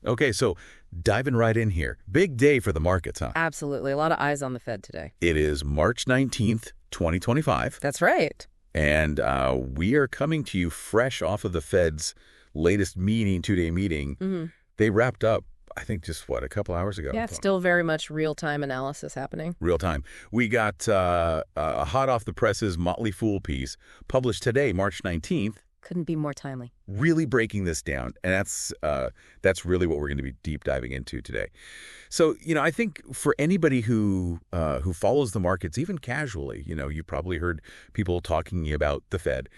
Okay, so diving right in here. Big day for the markets, huh? Absolutely. A lot of eyes on the Fed today. It is March 19th, 2025. That's right. And we are coming to you fresh off of the Fed's latest meeting, two-day meeting. Mm-hmm. They wrapped up, I think, just, a couple hours ago? Yeah, still very much real-time analysis happening. Real time. We got a hot off the presses Motley Fool piece published today, March 19th. Couldn't be more timely. Really breaking this down, and that's really what we're going to be deep diving into today. So, I think for anybody who follows the markets, even casually, you probably heard people talking about the Fed.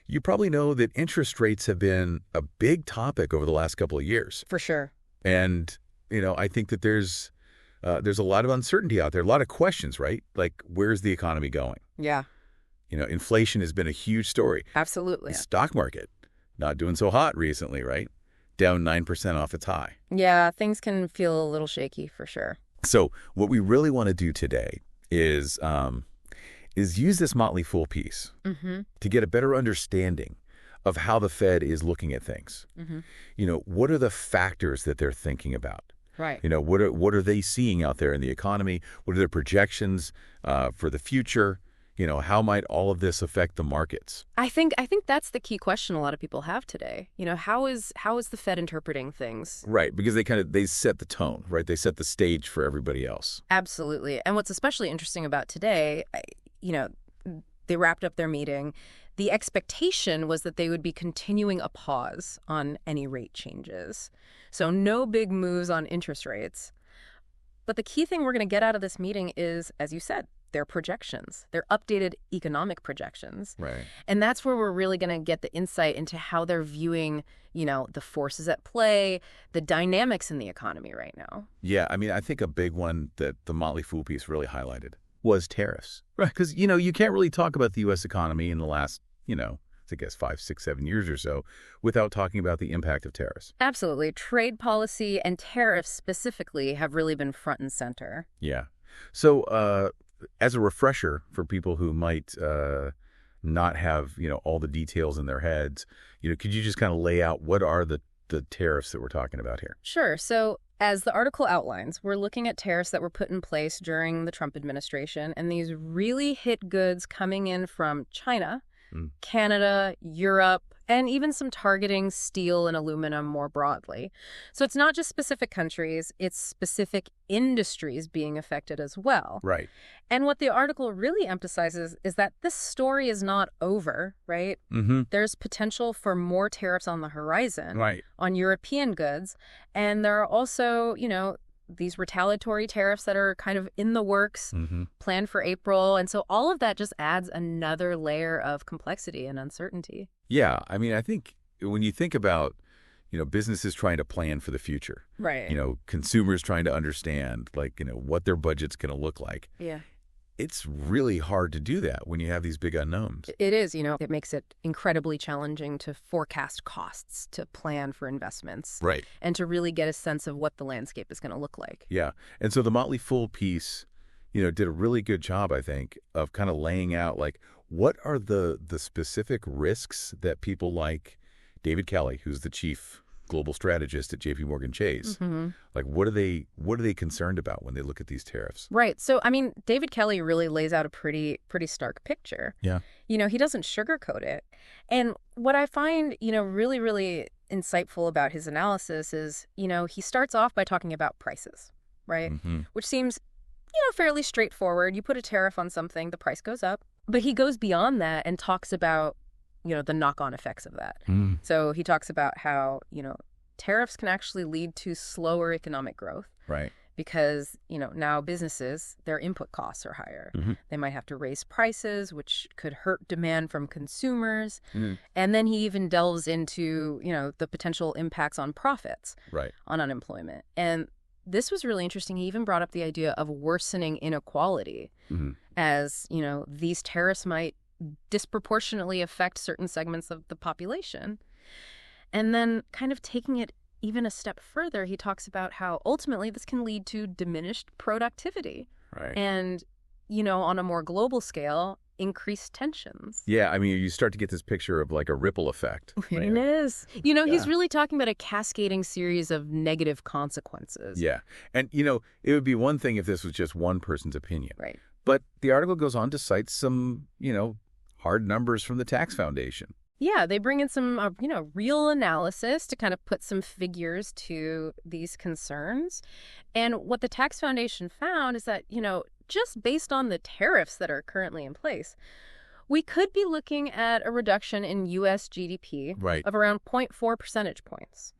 You probably know that interest rates have been a big topic over the last couple of years. For sure. And, I think that there's a lot of uncertainty out there, a lot of questions, right? Like, where's the economy going? Yeah. Inflation has been a huge story. Absolutely. The stock market, not doing so hot recently, right? Down 9% off its high. Yeah, things can feel a little shaky for sure. So what we really want to do today is use this Motley Fool piece to get a better understanding of how the Fed is looking at things. What are the factors that they're thinking about? Right. What are they seeing out there in the economy? What are their projections for the future? How might all of this affect the markets? I think that's the key question a lot of people have today. How is the Fed interpreting things? Right, because they set the tone, right? They set the stage for everybody else. Absolutely. And what's especially interesting about today, they wrapped up their meeting. The expectation was that they would be continuing a pause on any rate changes. So no big moves on interest rates. But the key thing we're going to get out of this meeting is, as you said, their projections, their updated economic projections. Right. And that's where we're really going to get the insight into how they're viewing, the forces at play, the dynamics in the economy right now. Yeah, I think a big one that the Motley Fool piece really highlighted was tariffs. Right. Because, you can't really talk about the U.S. economy in the last, I guess 5, 6, 7 years or so without talking about the impact of tariffs. Absolutely. Trade policy and tariffs specifically have really been front and center. Yeah. So as a refresher for people who might not have, all the details in their heads, could you just kind of lay out what are the tariffs that we're talking about here? Sure. So as the article outlines, we're looking at tariffs that were put in place during the Trump administration, and these really hit goods coming in from China, Canada, Europe, and even some targeting steel and aluminum more broadly. So it's not just specific countries, it's specific industries being affected as well. Right. And what the article really emphasizes is that this story is not over, right? There's potential for more tariffs on the horizon on European goods. And there are also, these retaliatory tariffs that are kind of in the works, planned for April. And so all of that just adds another layer of complexity and uncertainty. Yeah. I think when you think about, businesses trying to plan for the future, right? Consumers trying to understand, what their budget's going to look like. Yeah. It's really hard to do that when you have these big unknowns. It is, it makes it incredibly challenging to forecast costs, to plan for investments. Right. And to really get a sense of what the landscape is going to look like. Yeah. And so the Motley Fool piece, did a really good job, I think, of kind of laying out, what are the specific risks that people like David Kelly, who's the chief global strategist at JPMorgan Chase, what are they concerned about when they look at these tariffs? Right. So, David Kelly really lays out a pretty stark picture. Yeah. He doesn't sugarcoat it. And what I find, really, really insightful about his analysis is, he starts off by talking about prices, right? Which seems, fairly straightforward. You put a tariff on something, the price goes up. But he goes beyond that and talks about the knock-on effects of that. So he talks about how, tariffs can actually lead to slower economic growth. Right. Because, now businesses, their input costs are higher. They might have to raise prices, which could hurt demand from consumers. And then he even delves into, the potential impacts on profits, on unemployment. And this was really interesting. He even brought up the idea of worsening inequality as, these tariffs might disproportionately affect certain segments of the population. And then kind of taking it even a step further, he talks about how ultimately this can lead to diminished productivity. Right. And, on a more global scale, increased tensions. Yeah, I mean, you start to get this picture of like a ripple effect. It is. He's really talking about a cascading series of negative consequences. Yeah. And, it would be one thing if this was just one person's opinion. Right. But the article goes on to cite some, hard numbers from the Tax Foundation. Yeah, they bring in some, real analysis to kind of put some figures to these concerns. And what the Tax Foundation found is that, just based on the tariffs that are currently in place, we could be looking at a reduction in U.S. GDP of around 0.4 percentage points.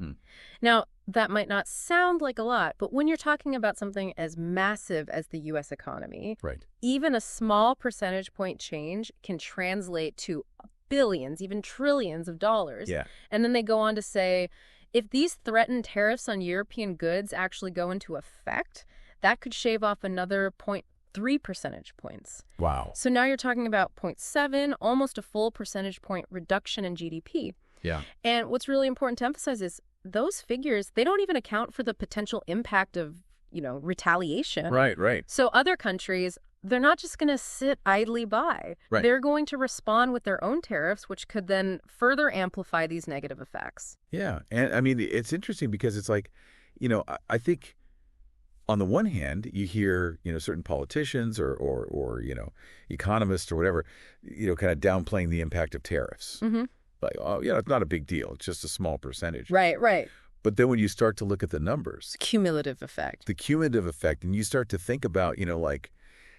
Now, that might not sound like a lot, but when you're talking about something as massive as the U.S. economy, even a small percentage point change can translate to billions, even trillions of dollars. Yeah. And then they go on to say, if these threatened tariffs on European goods actually go into effect, that could shave off another 0.3 percentage points. Wow. So now you're talking about 0.7, almost a full percentage point reduction in GDP. Yeah. And what's really important to emphasize is those figures, they don't even account for the potential impact of, retaliation. Right. So other countries, they're not just going to sit idly by. Right. They're going to respond with their own tariffs, which could then further amplify these negative effects. Yeah. And I mean, it's interesting because it's like, I think on the one hand, you hear, certain politicians or economists or whatever, kind of downplaying the impact of tariffs. Mm-hmm. Like, it's not a big deal. It's just a small percentage. Right. But then when you start to look at the numbers, Cumulative effect. the cumulative effect, and you start to think about, like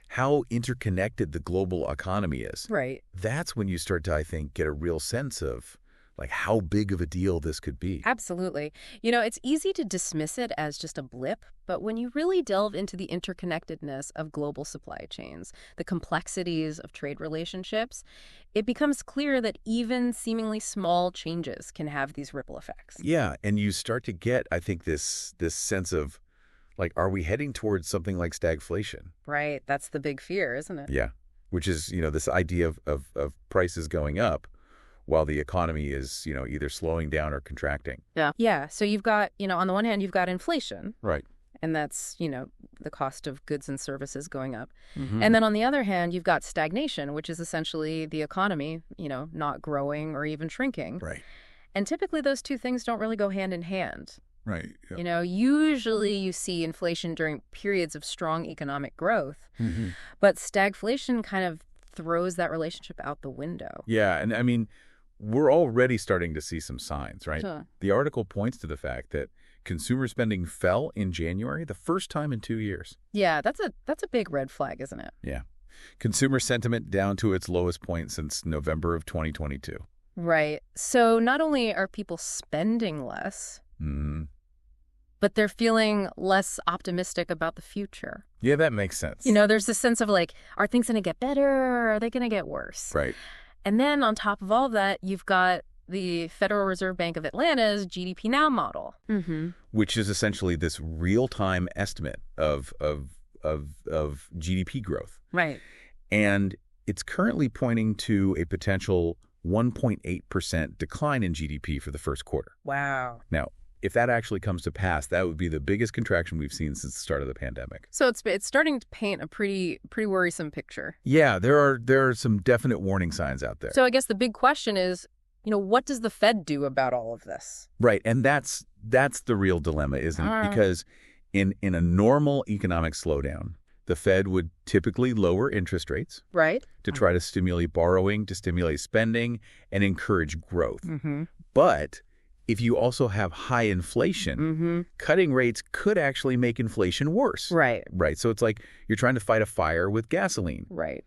how interconnected the global economy is. Right. That's when you start to, I think, get a real sense of like how big of a deal this could be. Absolutely. It's easy to dismiss it as just a blip, but when you really delve into the interconnectedness of global supply chains, the complexities of trade relationships, it becomes clear that even seemingly small changes can have these ripple effects. Yeah, and you start to get, I think, this sense of like, are we heading towards something like stagflation? Right. That's the big fear, isn't it? Yeah, which is, this idea of prices going up while the economy is, either slowing down or contracting. Yeah. So you've got, on the one hand, you've got inflation. Right. And that's, the cost of goods and services going up. Mm-hmm. And then on the other hand, you've got stagnation, which is essentially the economy, not growing or even shrinking. Right. And typically those two things don't really go hand in hand. Right. Yeah. Usually you see inflation during periods of strong economic growth, but stagflation kind of throws that relationship out the window. Yeah. And I mean, we're already starting to see some signs, right? Sure. The article points to the fact that consumer spending fell in January, the first time in 2 years. Yeah, that's a big red flag, isn't it? Yeah. Consumer sentiment down to its lowest point since November of 2022. Right. So not only are people spending less, but they're feeling less optimistic about the future. Yeah, that makes sense. There's this sense of like, are things going to get better or are they going to get worse? Right. And then on top of all that, you've got the Federal Reserve Bank of Atlanta's GDP Now model. Which is essentially this real-time estimate of GDP growth. Right. And it's currently pointing to a potential 1.8% decline in GDP for the first quarter. Wow. Now, if that actually comes to pass, that would be the biggest contraction we've seen since the start of the pandemic. So it's starting to paint a pretty worrisome picture. Yeah, there are some definite warning signs out there. So I guess the big question is, what does the Fed do about all of this? Right, and that's the real dilemma, isn't it? Because in a normal economic slowdown, the Fed would typically lower interest rates, right, to try to stimulate borrowing, to stimulate spending, and encourage growth. But if you also have high inflation, cutting rates could actually make inflation worse. Right. Right. So it's like you're trying to fight a fire with gasoline. Right.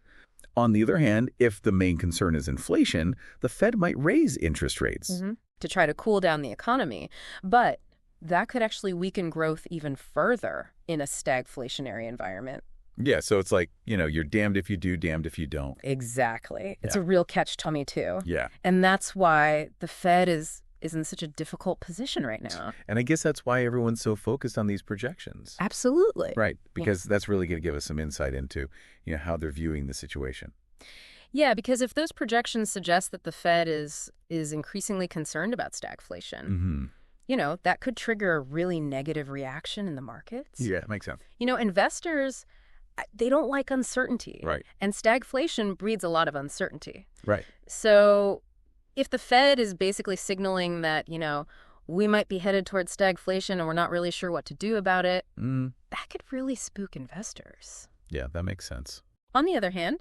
On the other hand, if the main concern is inflation, the Fed might raise interest rates. To try to cool down the economy. But that could actually weaken growth even further in a stagflationary environment. Yeah, so it's like, you're damned if you do, damned if you don't. Exactly. It's a real catch-22. Yeah. And that's why the Fed is in such a difficult position right now. And I guess that's why everyone's so focused on these projections. Absolutely. Right, because that's really going to give us some insight into, how they're viewing the situation. Yeah, because if those projections suggest that the Fed is increasingly concerned about stagflation, that could trigger a really negative reaction in the markets. Yeah, it makes sense. Investors, they don't like uncertainty. Right. And stagflation breeds a lot of uncertainty. Right. So if the Fed is basically signaling that, we might be headed towards stagflation and we're not really sure what to do about it, that could really spook investors. Yeah, that makes sense. On the other hand,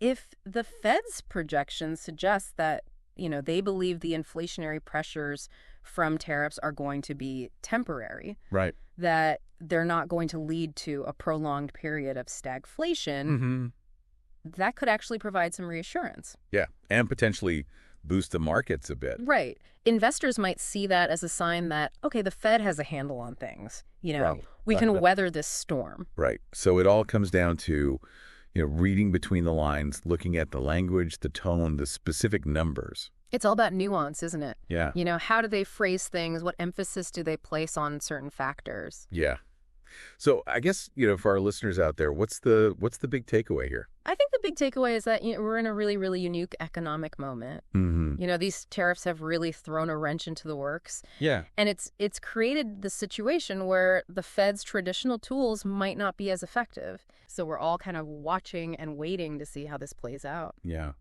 if the Fed's projections suggest that, they believe the inflationary pressures from tariffs are going to be temporary, right, that they're not going to lead to a prolonged period of stagflation, that could actually provide some reassurance. Yeah, and potentially boost the markets a bit. Right. Investors might see that as a sign that, okay, the Fed has a handle on things. Right. We can weather this storm. Right. So it all comes down to, reading between the lines, looking at the language, the tone, the specific numbers. It's all about nuance, isn't it? Yeah. How do they phrase things? What emphasis do they place on certain factors? Yeah. So I guess, for our listeners out there, what's the big takeaway here? I think the big takeaway is that we're in a really, really unique economic moment. These tariffs have really thrown a wrench into the works. Yeah. And it's created the situation where the Fed's traditional tools might not be as effective. So we're all kind of watching and waiting to see how this plays out. Yeah.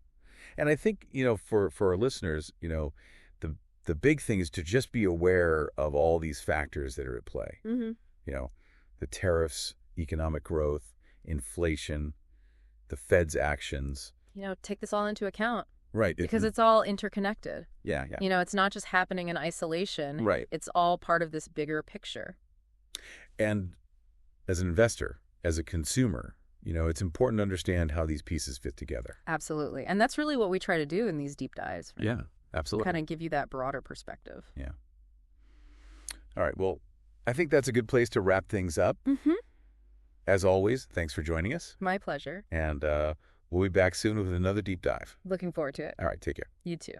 And I think, for our listeners, the big thing is to just be aware of all these factors that are at play. The tariffs, economic growth, inflation, the Fed's actions. Take this all into account. Right. Because it's all interconnected. Yeah, yeah. It's not just happening in isolation. Right. It's all part of this bigger picture. And as an investor, as a consumer, it's important to understand how these pieces fit together. Absolutely. And that's really what we try to do in these deep dives. Right? Yeah, absolutely. Kind of give you that broader perspective. Yeah. All right. Well, I think that's a good place to wrap things up. As always, thanks for joining us. My pleasure. And we'll be back soon with another deep dive. Looking forward to it. All right. Take care. You too.